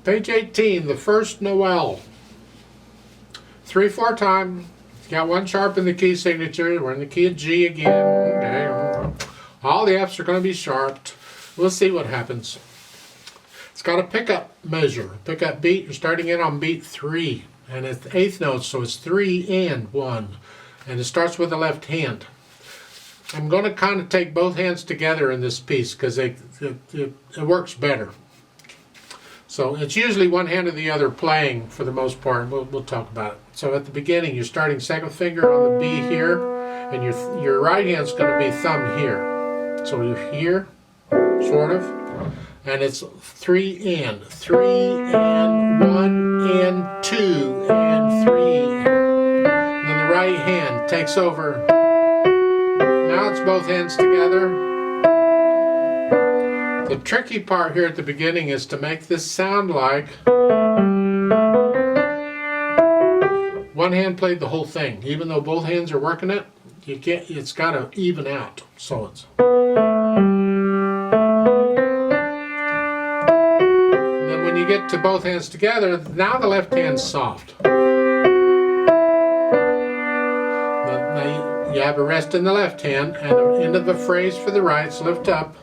Page 18, the First Noël. 3/4 time. Got one sharp in the key signature. We're in the key of G again. Okay. All the F's are going to be sharped. We'll see what happens. It's got a pickup measure, pickup beat. You're starting in on beat 3, and it's the 8th note, so it's 3 and 1, and it starts with the left hand. I'm going to kind of take both hands together in this piece because it works better. So it's usually one hand or the other playing for the most part. We'll talk about it. So at the beginning, you're starting second finger on the B here, and your right hand's going to be thumb here. So you're here, sort of, and it's 3 and 1 and 2 and 3. And then the right hand takes over. Now it's both hands together. The tricky part here at the beginning is to make this sound like one hand played the whole thing. Even though both hands are working it, you can't. It's got to even out. So it's. And then when you get to both hands together, now the left hand's soft. Now you have a rest in the left hand and an end of the phrase for the right. So lift up.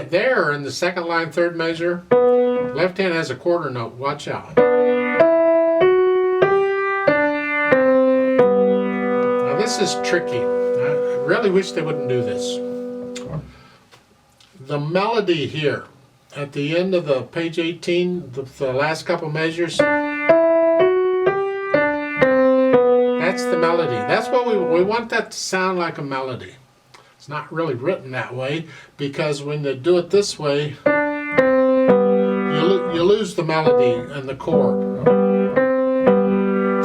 There in the second line, third measure, left hand has a quarter note. Watch out. Now this is tricky. I really wish they wouldn't do this. The melody here at the end of the page 18, the last couple measures, that's the melody. That's what we want that to sound like a melody. It's not really written that way because when they do it this way, you lose the melody and the chord.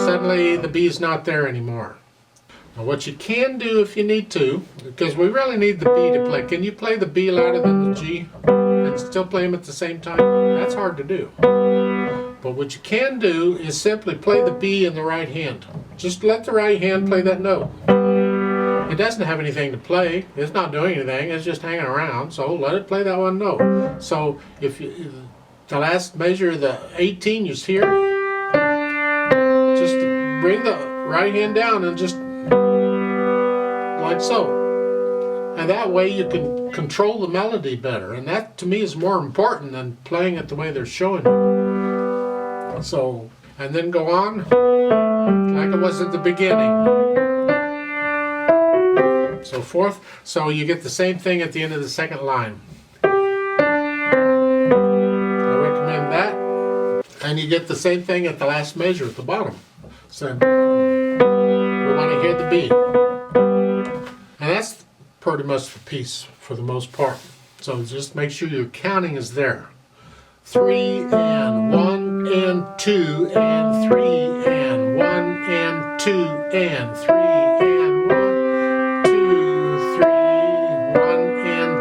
Suddenly the B's not there anymore. Now what you can do if you need to, because we really need the B to play. Can you play the B louder than the G and still play them at the same time? That's hard to do. But what you can do is simply play the B in the right hand. Just let the right hand play that note. It doesn't have anything to play. It's not doing anything. It's just hanging around. So let it play that one note. So if the last measure, the 18 is here, just bring the right hand down and just like so. And that way you can control the melody better. And that to me is more important than playing it the way they're showing you. So, and then go on like it was at the beginning. So forth. So you get the same thing at the end of the second line. I recommend that. And you get the same thing at the last measure at the bottom. So we want to hear the B. And that's pretty much the piece for the most part. So just make sure your counting is there. 3 and 1 and 2 and 3 and 1 and 2 and 3 and 1.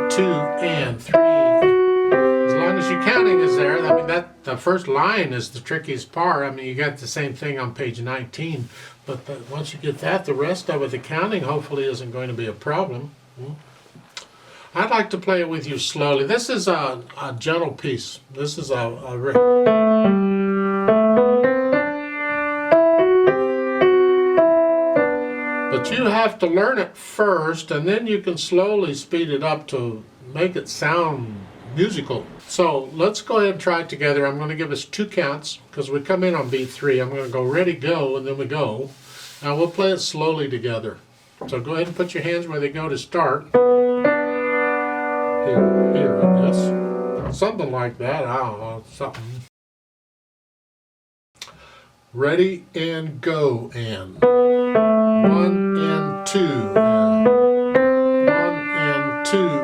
2 and 3. As long as your counting is there, I mean that the first line is the trickiest part. I mean you got the same thing on page 19, but once you get that, the rest of it, the counting hopefully isn't going to be a problem. I'd like to play it with you slowly. This is a gentle piece. This is but you have to learn it first, and then you can slowly speed it up to make it sound musical. So let's go ahead and try it together. I'm going to give us 2 counts because we come in on beat 3. I'm going to go ready, go, and then we go. Now we'll play it slowly together. So go ahead and put your hands where they go to start. Here, I guess. Something like that. I don't know. Something. Ready and go and 1 and 2 and 1 and 2